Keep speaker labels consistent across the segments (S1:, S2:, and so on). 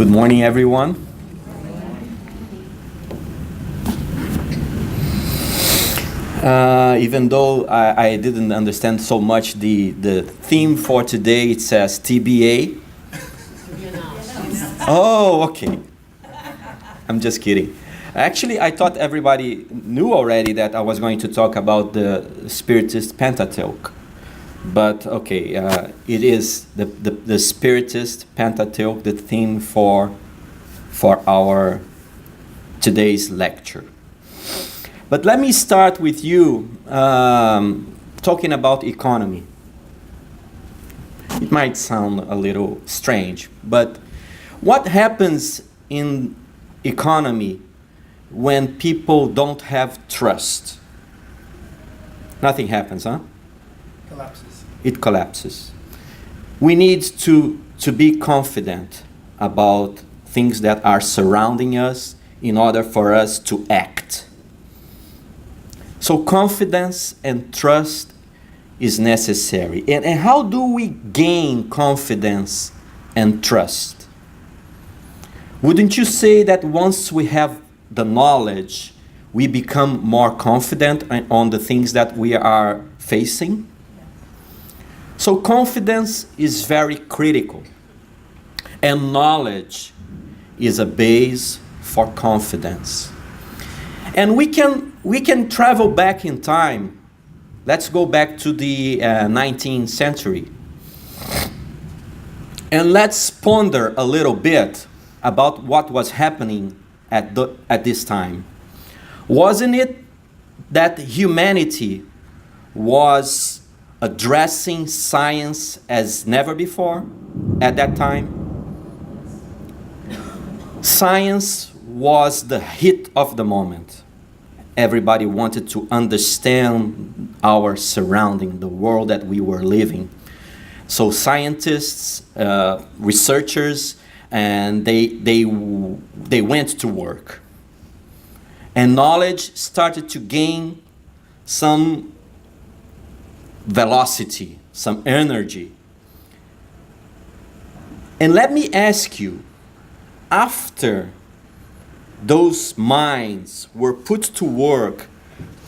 S1: Good morning, everyone. Even though I didn't understand so much the theme for today, it says TBA. Oh, okay. I'm just kidding. Actually, I thought everybody knew already that I was going to talk about the Spiritist Pentateuch. But okay, it is the Spiritist Pentateuch, the theme for our today's lecture. But let me start with you talking about economy. It might sound a little strange, but what happens in economy when people don't have trust? Nothing happens, huh?
S2: Collapses.
S1: It collapses. We need to be confident about things that are surrounding us in order for us to act. So confidence and trust is necessary. And how do we gain confidence and trust? Wouldn't you say that once we have the knowledge, we become more confident on the things that we are facing? So confidence is very critical. And knowledge is a base for confidence. And we can travel back in time. Let's go back to the 19th century. And let's ponder a little bit about what was happening at this time. Wasn't it that humanity was addressing science as never before at that time? Science was the hit of the moment. Everybody wanted to understand our surrounding, the world that we were living. So scientists, researchers, and they went to work. And knowledge started to gain some velocity, some energy. And let me ask you, after those minds were put to work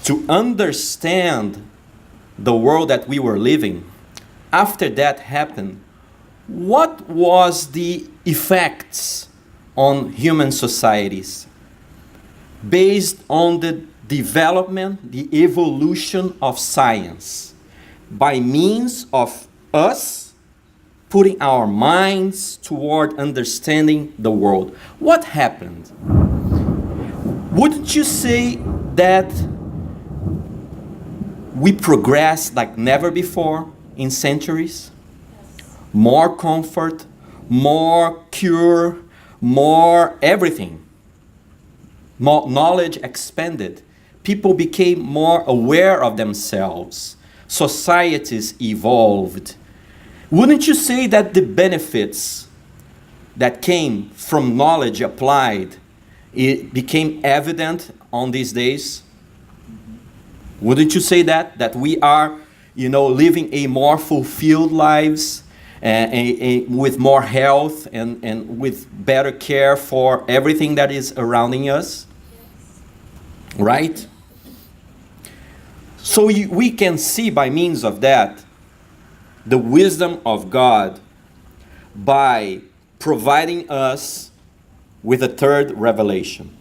S1: to understand the world that we were living, after that happened, what was the effects on human societies based on the development, the evolution of science, by means of us putting our minds toward understanding the world? What happened? Wouldn't you say that we progressed like never before in centuries? More comfort, more cure, more everything. More knowledge expanded. People became more aware of themselves. Societies evolved. Wouldn't you say that the benefits that came from knowledge applied, it became evident on these days? Wouldn't you say that we are, living a more fulfilled lives, with more health and with better care for everything that is surrounding us? Right? So we can see by means of that the wisdom of God by providing us with a third revelation.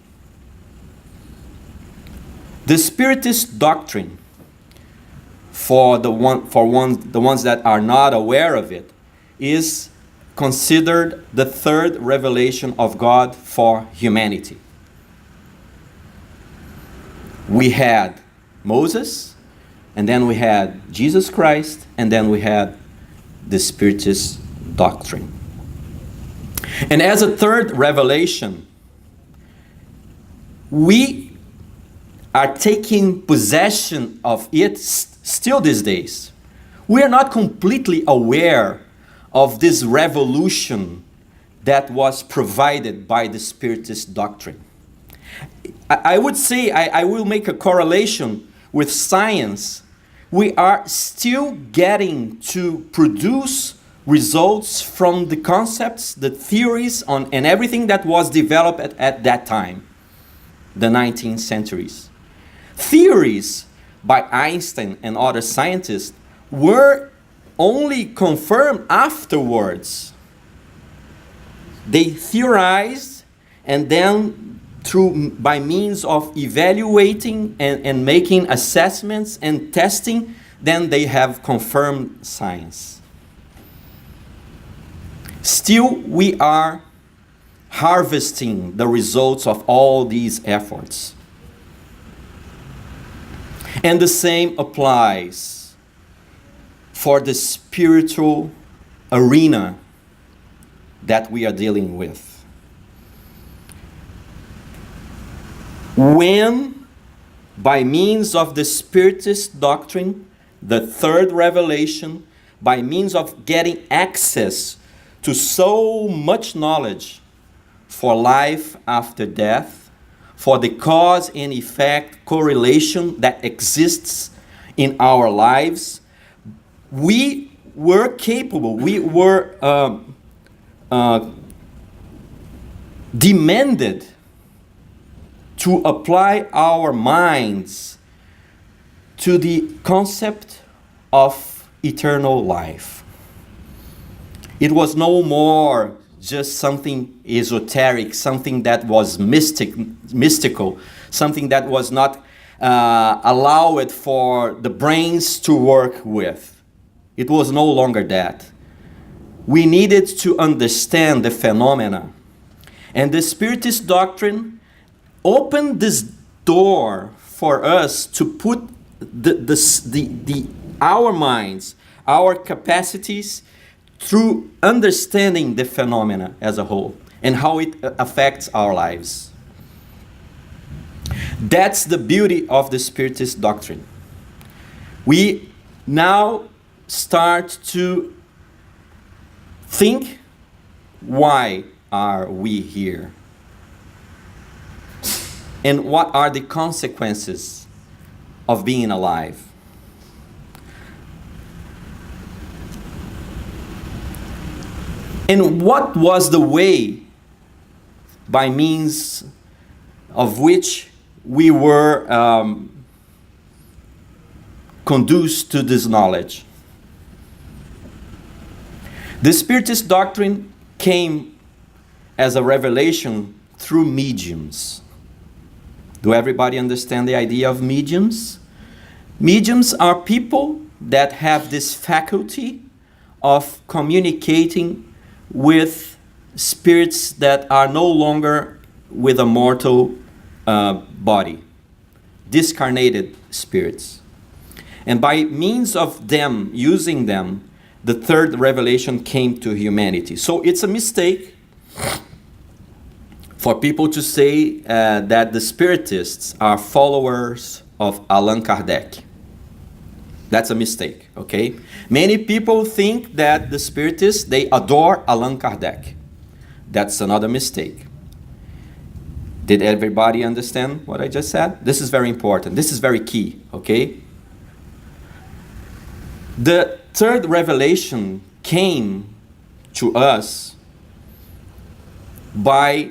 S1: The Spiritist doctrine, for the ones that are not aware of it, is considered the third revelation of God for humanity. We had Moses, and then we had Jesus Christ, and then we had the Spiritist doctrine. And as a third revelation, we are taking possession of it still these days. We are not completely aware of this revolution that was provided by the Spiritist doctrine. I would say, I will make a correlation with science. We are still getting to produce results from the concepts, the theories and everything that was developed at that time, the 19th centuries. Theories by Einstein and other scientists were only confirmed afterwards. They theorized, and then by means of evaluating and making assessments and testing, then they have confirmed science. Still, we are harvesting the results of all these efforts. And the same applies for the spiritual arena that we are dealing with. When, by means of the Spiritist doctrine, the third revelation, by means of getting access to so much knowledge for life after death, for the cause and effect correlation that exists in our lives, we were capable, we were demanded to apply our minds to the concept of eternal life. It was no more just something esoteric, something that was mystical, something that was not allowed for the brains to work with. It was no longer that. We needed to understand the phenomena. And the Spiritist doctrine opened this door for us to put our minds, our capacities, through understanding the phenomena as a whole and how it affects our lives. That's the beauty of the Spiritist doctrine. We now start to think, why are we here? And what are the consequences of being alive? And what was the way by means of which we were conduced to this knowledge? The Spiritist doctrine came as a revelation through mediums. Do everybody understand the idea of mediums? Mediums are people that have this faculty of communicating with spirits that are no longer with a mortal body, discarnated spirits. And by means of them, using them, the third revelation came to humanity. So it's a mistake for people to say that the Spiritists are followers of Allan Kardec. That's a mistake, okay? Many people think that the Spiritists, they adore Allan Kardec. That's another mistake. Did everybody understand what I just said? This is very important. This is very key, okay? The third revelation came to us by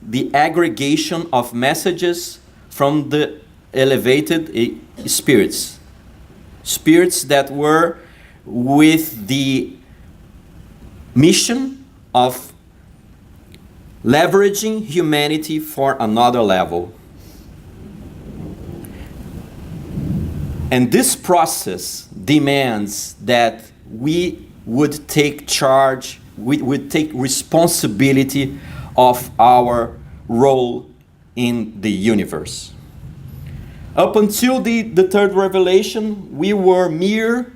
S1: the aggregation of messages from the elevated spirits. Spirits that were with the mission of leveraging humanity for another level. And this process demands that we would take charge, we would take responsibility of our role in the universe. Up until the third revelation, we were mere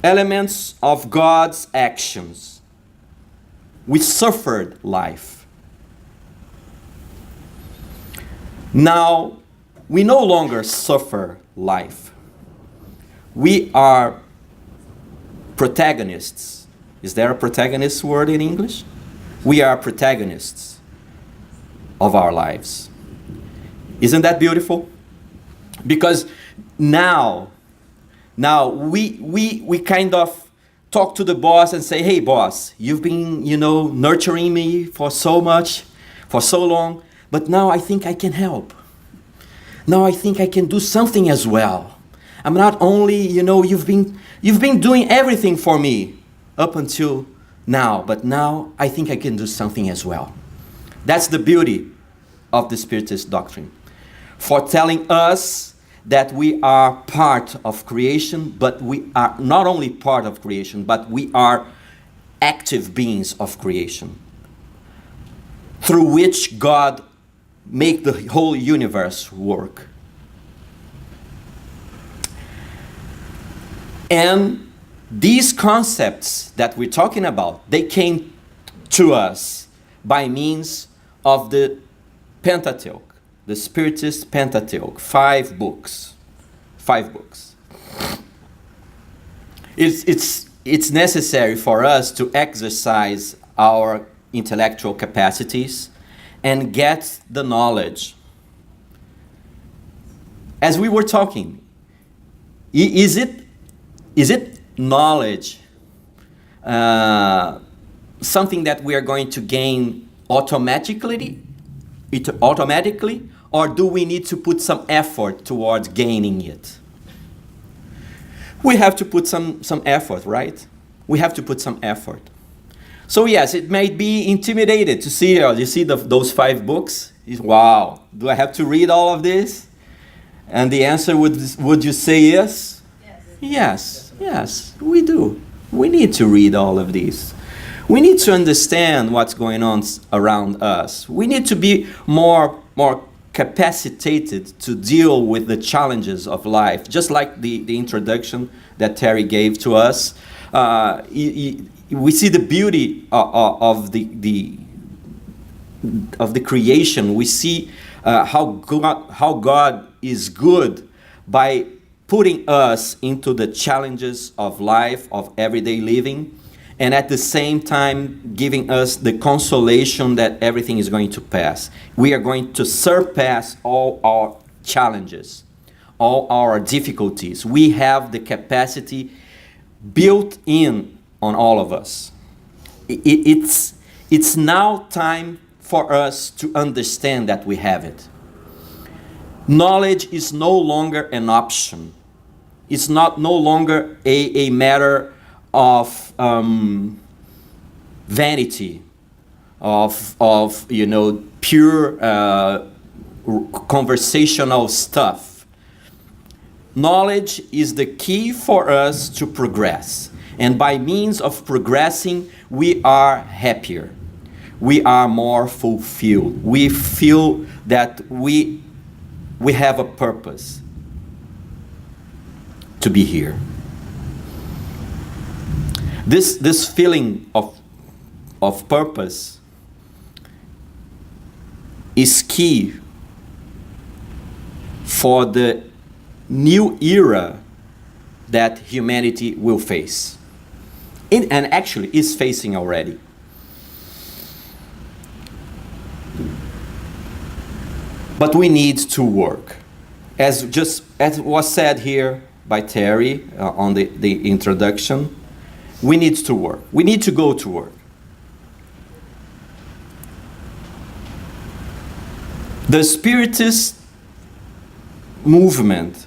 S1: elements of God's actions. We suffered life. Now, we no longer suffer life. We are protagonists. Is there a protagonist word in English? We are protagonists of our lives. Isn't that beautiful? Because now Now, we kind of talk to the boss and say, hey, boss, you've been, nurturing me for so much, for so long, but now I think I can help. Now I think I can do something as well. I'm not only, you've been doing everything for me up until now, but now I think I can do something as well. That's the beauty of the Spiritist doctrine, for telling us that we are part of creation, but we are not only part of creation, but we are active beings of creation, through which God make the whole universe work. And these concepts that we're talking about, they came to us by means of the Pentateuch, the Spiritist Pentateuch, 5 books. 5 books. It's necessary for us to exercise our intellectual capacities and get the knowledge. As we were talking, is it knowledge something that we are going to gain automatically, or do we need to put some effort towards gaining it? We have to put some effort, right? We have to put some effort. So yes, it may be intimidated to see, you see those 5 books. Wow, do I have to read all of this? And the answer would you say yes? Yes, we do. We need to read all of these. We need to understand what's going on around us. We need to be more capacitated to deal with the challenges of life. Just like the introduction that Terry gave to us. We see the beauty of the creation. We see how God is good by putting us into the challenges of life, of everyday living, and at the same time giving us the consolation that everything is going to pass. We are going to surpass all our challenges, all our difficulties. We have the capacity built in on all of us. It's now time for us to understand that we have it. Knowledge is no longer an option. It's no longer a matter of vanity, of pure conversational stuff. Knowledge is the key for us to progress. And by means of progressing, we are happier. We are more fulfilled. We feel that we have a purpose to be here. This feeling of purpose is key for the new era that humanity will face. And actually is facing already. But we need to work. As was said here by Terry on the introduction, we need to work. We need to go to work. The Spiritist movement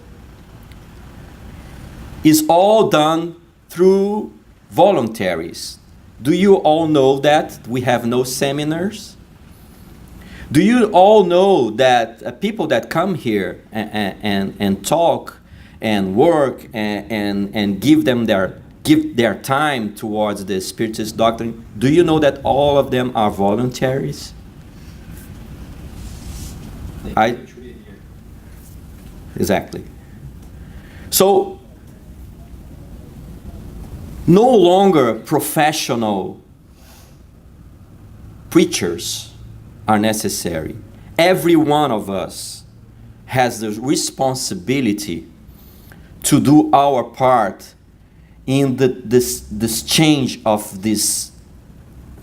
S1: is all done through voluntaries. Do you all know that we have no seminars? Do you all know that people that come here and talk and work and give their time towards the Spiritist doctrine, do you know that all of them are voluntaries? Exactly. So, no longer professional preachers are necessary. Every one of us has the responsibility to do our part in this change of this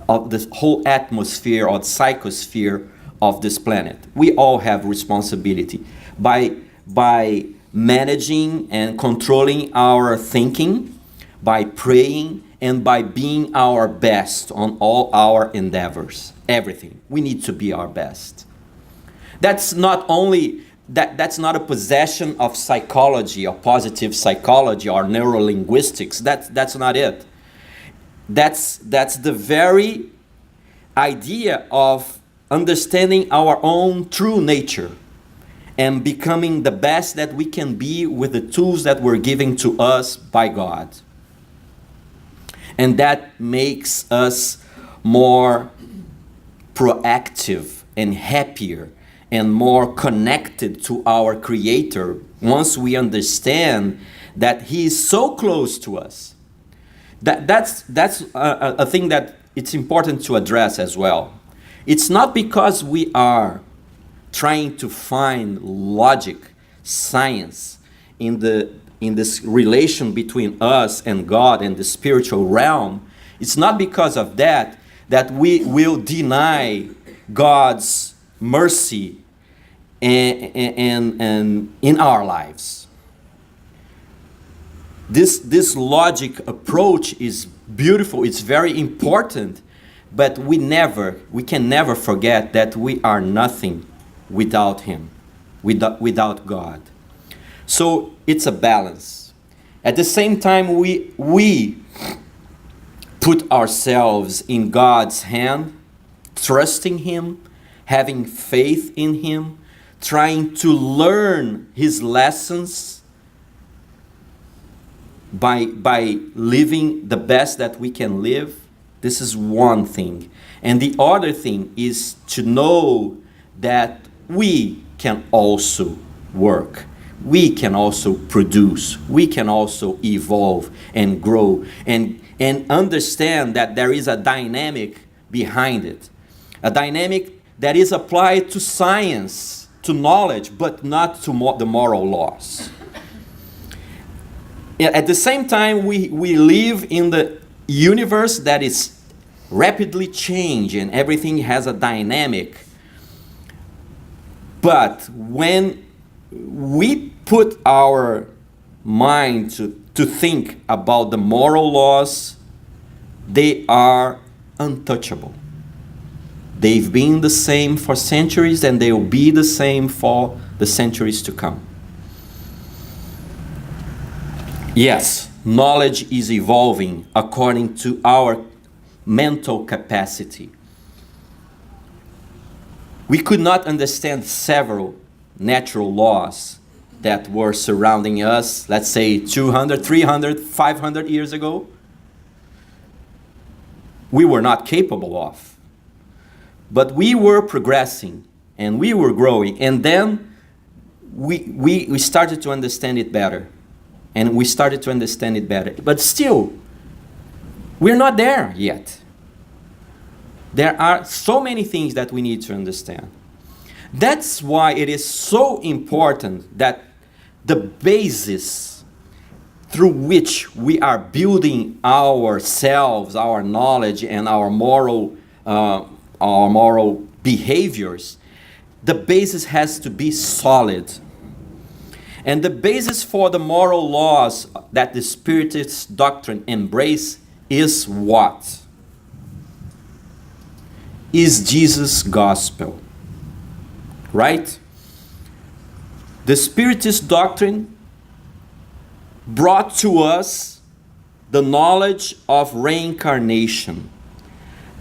S1: whole atmosphere or psychosphere of this planet. We all have responsibility by managing and controlling our thinking, by praying, and by being our best on all our endeavors. Everything. We need to be our best. That's not only that's not a possession of psychology or positive psychology or neurolinguistics. That's not it. That's the very idea of understanding our own true nature and becoming the best that we can be with the tools that were given to us by God. And that makes us more proactive and happier and more connected to our Creator once we understand that He is so close to us. That's a thing that it's important to address as well. It's not because we are trying to find logic, science in this relation between us and God and the spiritual realm. It's not because of that we will deny God's mercy and in our lives. This logic approach is beautiful, it's very important, but we can never forget that we are nothing without Him, without God. So it's a balance. At the same time, we put ourselves in God's hand, trusting Him, having faith in Him, trying to learn His lessons by living the best that we can live. This is one thing. And the other thing is to know that we can also work. We can also produce. We can also evolve and grow and understand that there is a dynamic behind it. A dynamic that is applied to science, to knowledge, but not to the moral laws. At the same time, we live in the universe that is rapidly changing. Everything has a dynamic. But when we put our mind to think about the moral laws, they are untouchable. They've been the same for centuries, and they will be the same for the centuries to come. Yes, knowledge is evolving according to our mental capacity. We could not understand several natural laws that were surrounding us, let's say 200, 300, 500 years ago. We were not capable of. But we were progressing and we were growing, and then we started to understand it better. And we started to understand it better. But still, we're not there yet. There are so many things that we need to understand. That's why it is so important that the basis through which we are building ourselves, our knowledge, and our moral behaviors, the basis has to be solid. And the basis for the moral laws that the Spiritist doctrine embrace is what? Is Jesus' gospel. Right? The Spiritist doctrine brought to us the knowledge of reincarnation,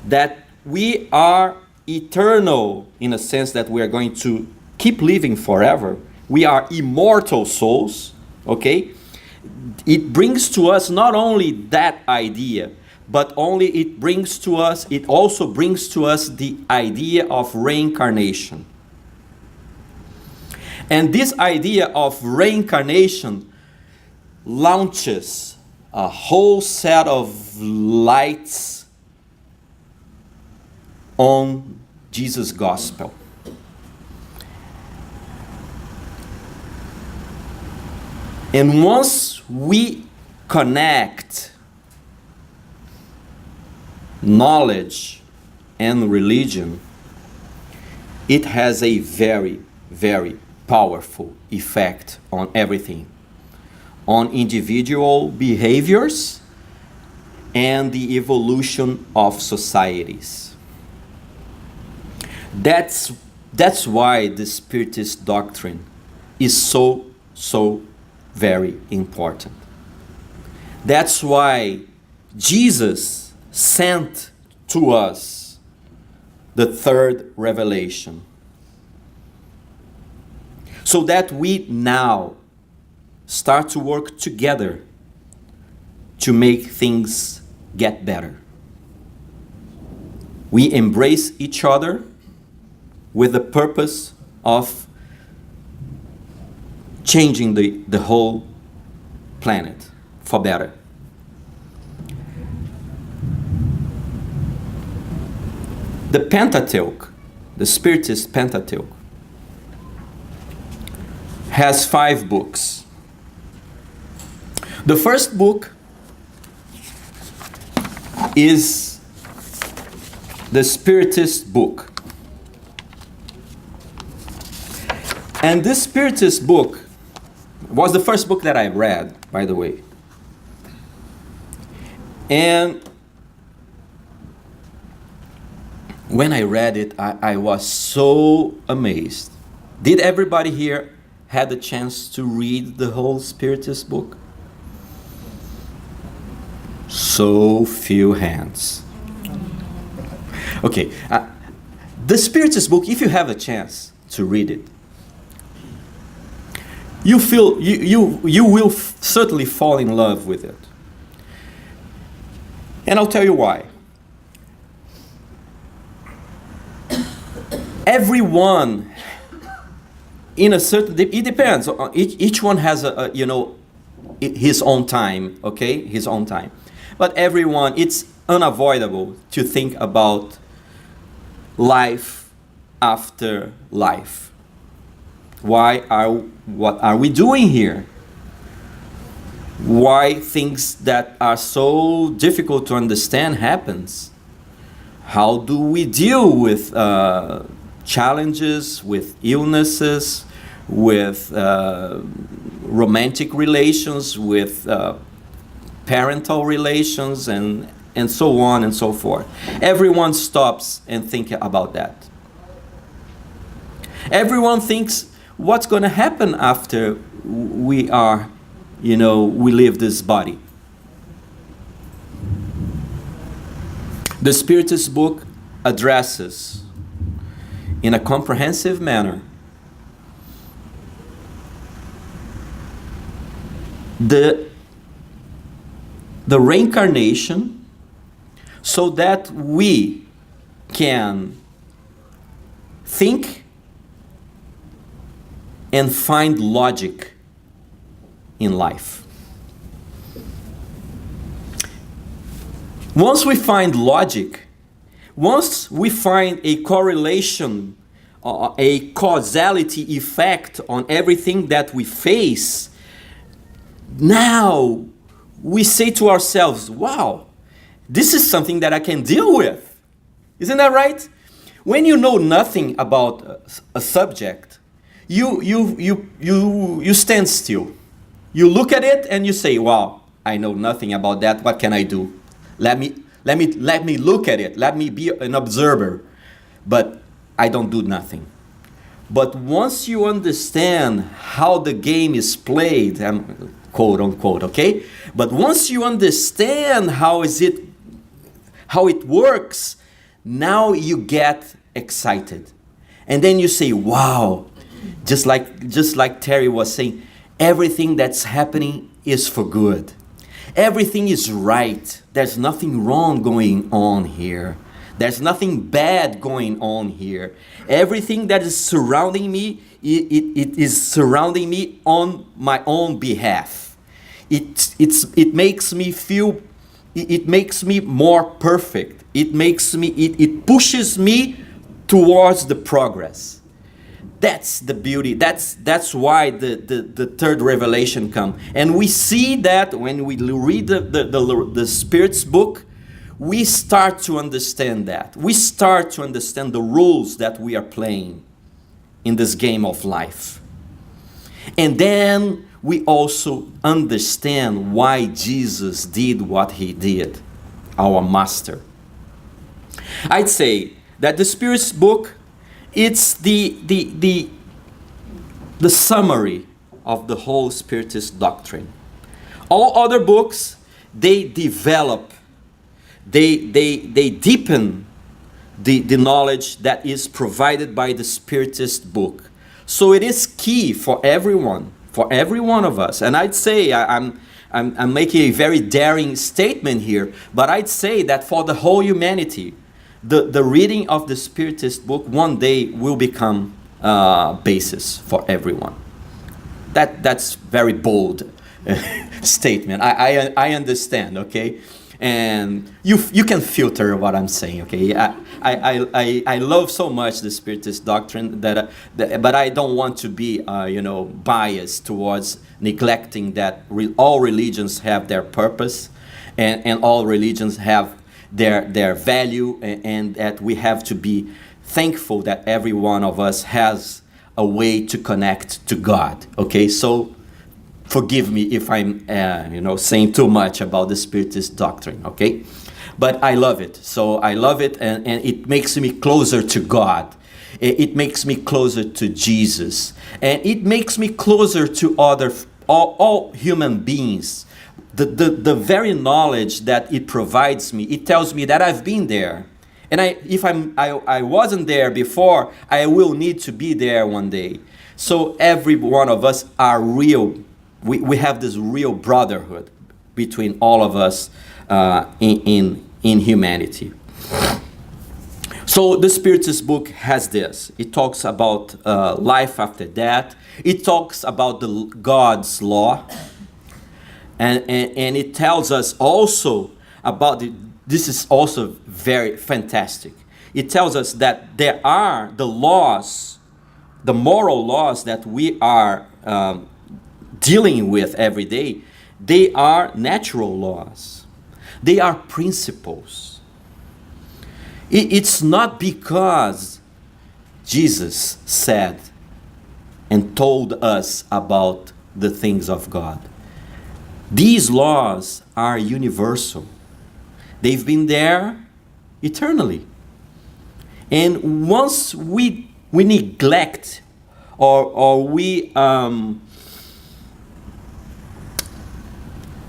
S1: that we are eternal in a sense that we are going to keep living forever. We are immortal souls, okay? It brings to us not only that idea, but it also brings to us the idea of reincarnation. And this idea of reincarnation launches a whole set of lights on Jesus' gospel. And once we connect knowledge and religion, it has a very, very powerful effect on everything, on individual behaviors and the evolution of societies. That's why the Spiritist doctrine is so very important. That's why Jesus sent to us the third revelation, so that we now start to work together to make things get better. We embrace each other with the purpose of changing the whole planet for better. The Pentateuch, the Spiritist Pentateuch, has 5 books. The first book is the Spiritist book. And this Spiritist book was the first book that I read, by the way. And when I read it, I was so amazed. Did everybody here had the chance to read the whole Spiritist book? So few hands. Okay, the Spiritist book, if you have a chance to read it, you will certainly fall in love with it. And I'll tell you why. Everyone, in a certain, it depends. Each one has his own time, okay? His own time. But everyone, it's unavoidable to think about life after life. What are we doing here? Why things that are so difficult to understand happens? How do we deal with challenges, with illnesses, with romantic relations, with parental relations, and so on and so forth? Everyone stops and thinks about that. Everyone thinks, what's going to happen after we leave this body? The Spiritist book addresses in a comprehensive manner the reincarnation, so that we can think and find logic in life. Once we find logic, once we find a correlation, a causality effect on everything that we face, now we say to ourselves, wow, this is something that I can deal with. Isn't that right? When you know nothing about a subject, you stand still. You look at it and you say, wow, I know nothing about that. What can I do? Let me look at it. Let me be an observer. But I don't do nothing. But once you understand how the game is played, quote unquote, okay? But once you understand how it works, now you get excited. And then you say, wow, just like Terry was saying, everything that's happening is for good. Everything is right. There's nothing wrong going on here. There's nothing bad going on here. Everything that is surrounding me, it is surrounding me on my own behalf. It makes me feel, it makes me more perfect. It pushes me towards the progress. That's the beauty. That's why the third revelation comes. And we see that when we read the Spirit's book, we start to understand that. We start to understand the rules that we are playing in this game of life. And then we also understand why Jesus did what he did, our master. I'd say that the Spirit's book, it's the summary of the whole Spiritist doctrine. All other books, they develop, they deepen the knowledge that is provided by the Spiritist book. So it is key for everyone, for every one of us. And I'd say, I'm making a very daring statement here, but I'd say that for the whole humanity, the reading of the Spiritist book one day will become basis for everyone. That's very bold statement. I understand, okay? And you can filter what I'm saying, okay? I love so much the Spiritist doctrine but I don't want to be biased towards neglecting that all religions have their purpose, and all religions have their value, and that we have to be thankful that every one of us has a way to connect to God. Okay, so forgive me if I'm saying too much about the Spiritist doctrine, okay? But I love it. So I love it, and it makes me closer to God. It makes me closer to Jesus. And it makes me closer to all human beings. The very knowledge that it provides me, it tells me that I've been there. And if I wasn't there before, I will need to be there one day. So every one of us are real. We have this real brotherhood between all of us in humanity. So the Spiritist book has this. It talks about life after death. It talks about God's law. And it tells us also about this is also very fantastic. It tells us that there are the laws, the moral laws that we are dealing with every day. They are natural laws. They are principles. It's not because Jesus said and told us about the things of God. These laws are universal. They've been there eternally. And once we neglect or we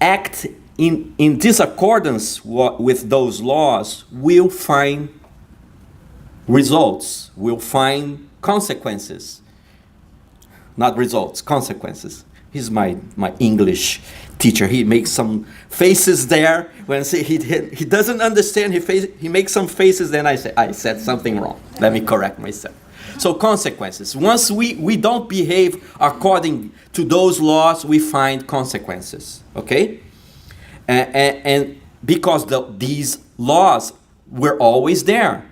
S1: act in disaccordance with those laws, we'll find results. We'll find consequences. Not results, consequences. He's my English teacher. He makes some faces there when he doesn't understand. He makes some faces. Then I said something wrong. Let me correct myself. So consequences. Once we don't behave according to those laws, we find consequences. Okay, and because these laws were always there,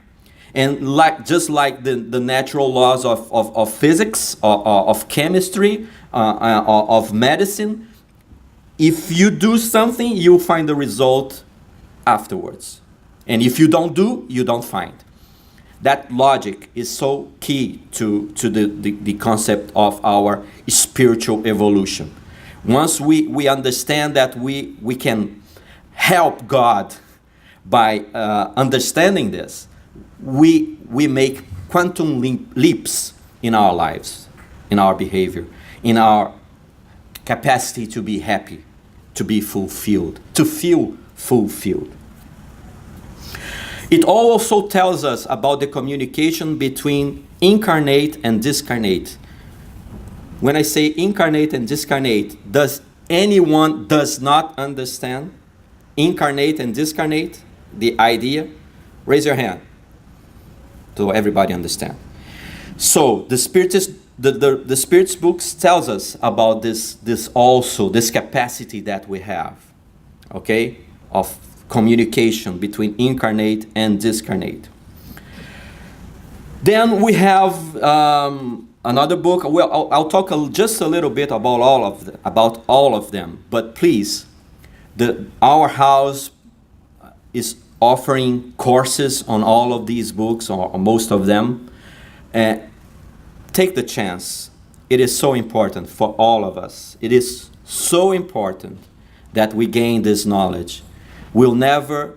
S1: and just like the natural laws of physics, of chemistry, of medicine. If you do something, you'll find the result afterwards. And if you don't do, you don't find. That logic is so key to the concept of our spiritual evolution. Once we understand that we can help God by understanding this, we make quantum leaps in our lives, in our behavior, in our capacity to be happy, to be fulfilled, to feel fulfilled. It also tells us about the communication between incarnate and discarnate. When I say incarnate and discarnate, does anyone does not understand incarnate and discarnate, the idea? Raise your hand so everybody understand. So the Spiritist The Spirit's books tells us about this capacity that we have, okay, of communication between incarnate and discarnate. Then we have another book. Well, I'll talk just a little bit about all of them. But please, our house is offering courses on all of these books, or most of them. Take the chance it is so important for all of us. It is so important that we gain this knowledge. We'll never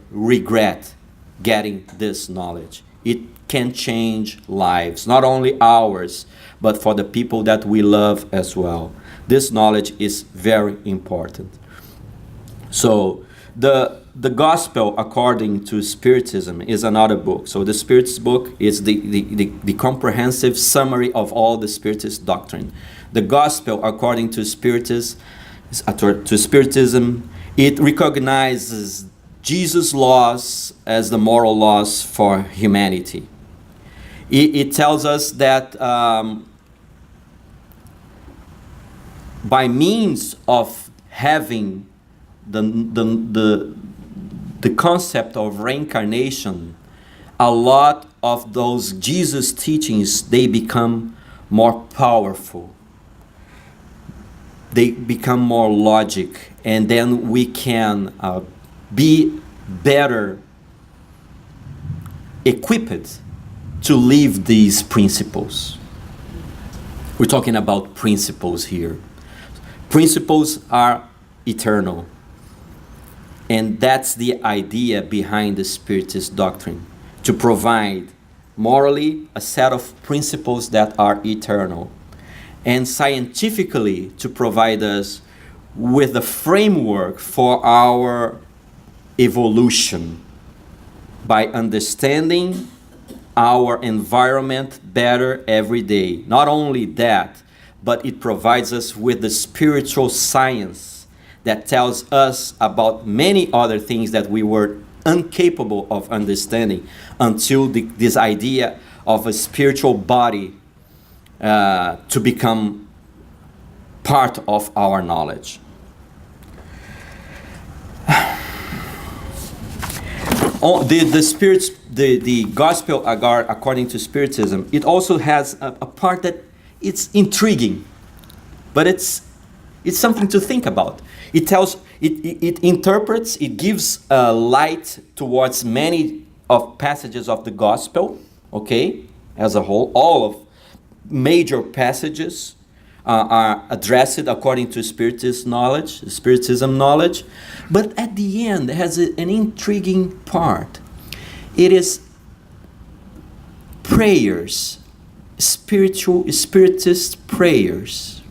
S1: regret getting this knowledge. It can change lives, not only ours, but for the people that we love as well. This knowledge is very important. So the Gospel according to Spiritism is another book. So the Spiritist book is the comprehensive summary of all the Spiritist doctrine. The Gospel according to Spiritism, it recognizes Jesus' laws as the moral laws for humanity. It tells us that by means of having the concept of reincarnation, a lot of those Jesus teachings, they become more powerful. They become more logic, and then we can be better equipped to live these principles. We're talking about principles here. Principles are eternal. And that's the idea behind the Spiritist doctrine, to provide morally a set of principles that are eternal, and scientifically to provide us with a framework for our evolution by understanding our environment better every day. Not only that, but it provides us with the spiritual science that tells us about many other things that we were incapable of understanding until this idea of a spiritual body to become part of our knowledge. The Gospel according to Spiritism, it also has a part that it's intriguing, but it's something to think about. It interprets, it gives light towards many of passages of the Gospel, okay, as a whole. All of major passages are addressed according to Spiritism knowledge, but at the end it has an intriguing part. It is prayers, Spiritist prayers.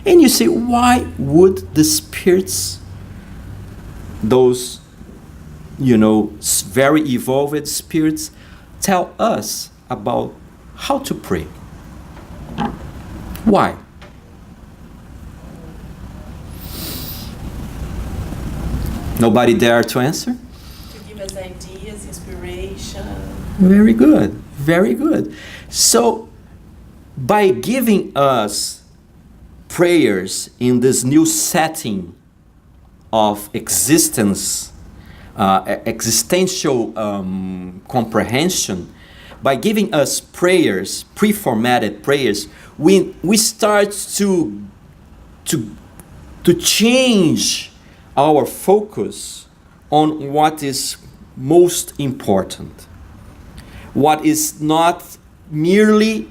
S1: And you say, why would the spirits, those, very evolved spirits, tell us about how to pray? Why? Nobody dare to answer?
S2: To give us ideas, inspiration.
S1: Very good, very good. So, by giving us prayers in this new setting of existence, existential comprehension, by giving us prayers, pre-formatted prayers, we start to change our focus on what is most important, what is not merely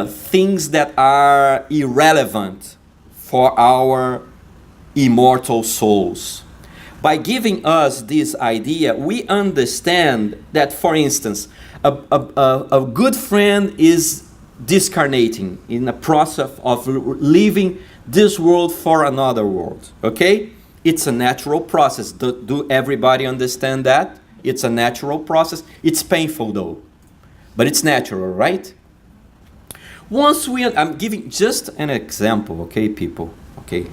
S1: things that are irrelevant for our immortal souls. By giving us this idea, we understand that, for instance, a good friend is discarnating in a process of leaving this world for another world. Okay? It's a natural process. Do everybody understand that? It's a natural process. It's painful though, but it's natural, right? I'm giving just an example, okay, people, okay?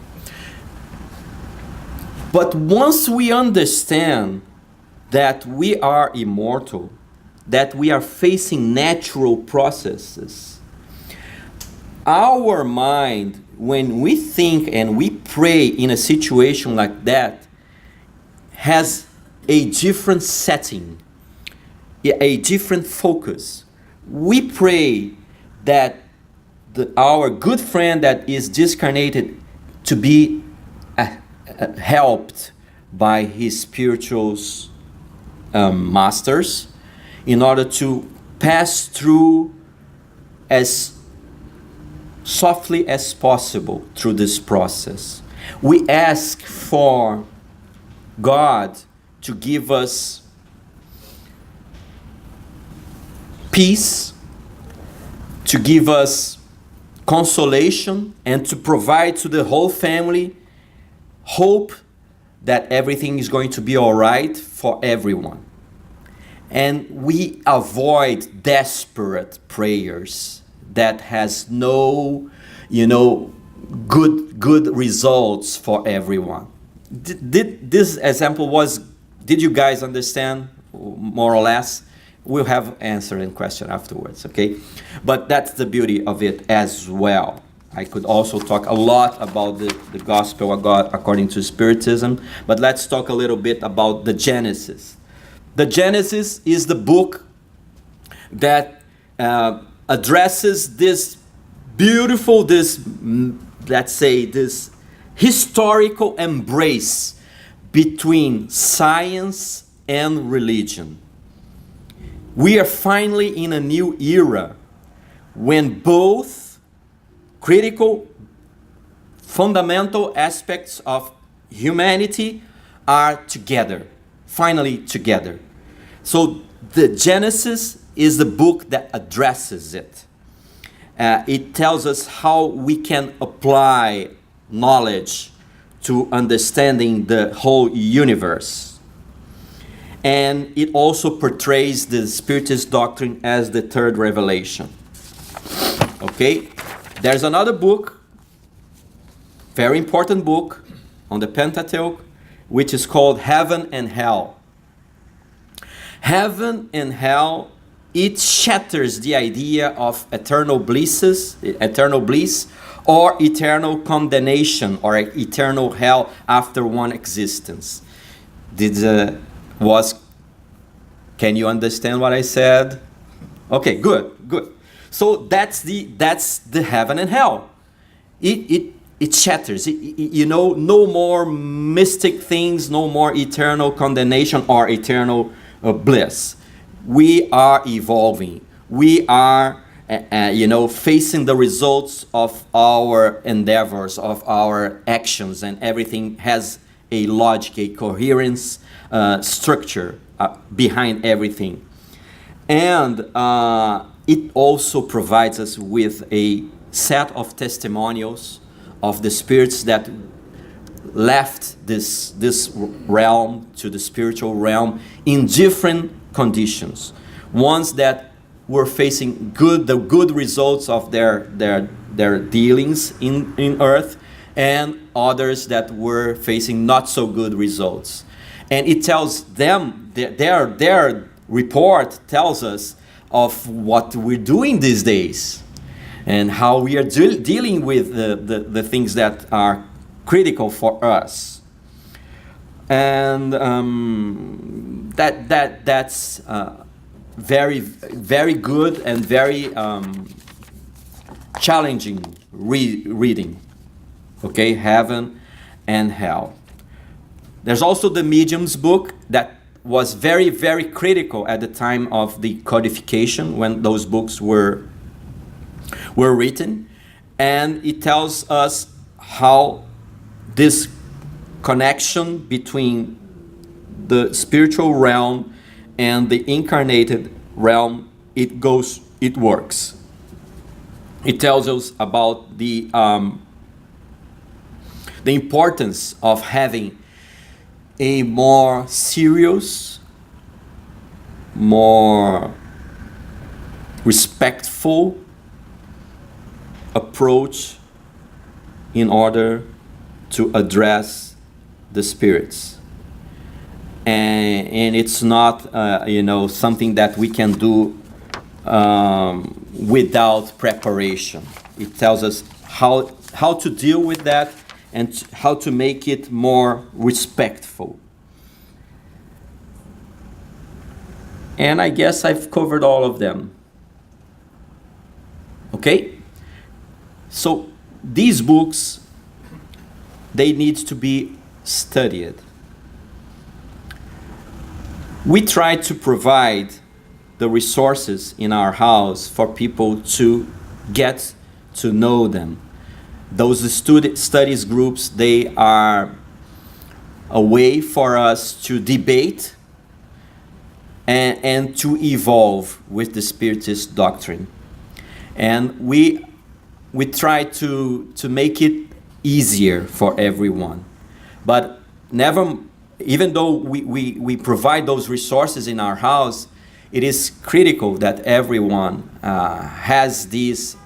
S1: But once we understand that we are immortal, that we are facing natural processes, our mind, when we think and we pray in a situation like that, has a different setting, a different focus. We pray that our good friend that is discarnated to be helped by his spiritual masters in order to pass through as softly as possible through this process. We ask for God to give us peace, to give us consolation, and to provide to the whole family hope that everything is going to be all right for everyone. And we avoid desperate prayers that has no, good results for everyone. This example was, did you guys understand more or less? We'll have answer and question afterwards, okay? But that's the beauty of it as well. I could also talk a lot about the gospel of God according to Spiritism, but let's talk a little bit about the Genesis. The Genesis is the book that addresses this beautiful, let's say, this historical embrace between science and religion. We are finally in a new era when both critical, fundamental aspects of humanity are together, finally together. So the Genesis is the book that addresses it. It tells us how we can apply knowledge to understanding the whole universe. And it also portrays the Spiritist doctrine as the third revelation. Okay? There's another book, very important book, on the Pentateuch, which is called Heaven and Hell. Heaven and Hell, it shatters the idea of eternal bliss, or eternal condemnation, or eternal hell after one existence. Can you understand what I said? Okay, good. So that's the heaven and hell. It shatters. No more mystic things, no more eternal condemnation or eternal bliss. We are evolving. We are, facing the results of our endeavors, of our actions, and everything has a logic, a coherence, structure behind everything. And it also provides us with a set of testimonials of the spirits that left this realm to the spiritual realm in different conditions. Ones that were facing the good results of their dealings in earth, and others that were facing not so good results. And it tells them, their report tells us of what we're doing these days and how we are dealing with the things that are critical for us. And that's very, very good and very challenging reading. Okay, Heaven and Hell. There's also the Medium's book that was very, very critical at the time of the codification when those books were written. And it tells us how this connection between the spiritual realm and the incarnated realm, it works. It tells us about the importance of having a more serious, more respectful approach in order to address the spirits. And it's not, something that we can do without preparation. It tells us how to deal with that and how to make it more respectful. And I guess I've covered all of them. Okay? So these books, they need to be studied. We try to provide the resources in our house for people to get to know them. Those studies groups, they are a way for us to debate and to evolve with the Spiritist doctrine. And we try to make it easier for everyone. But never, even though we provide those resources in our house, it is critical that everyone has this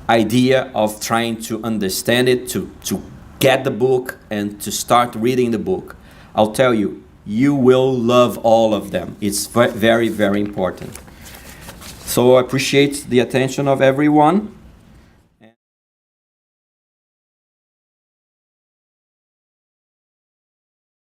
S1: idea of trying to understand it, to get the book and to start reading the book. I'll tell you, you will love all of them. It's very, very important. So I appreciate the attention of everyone.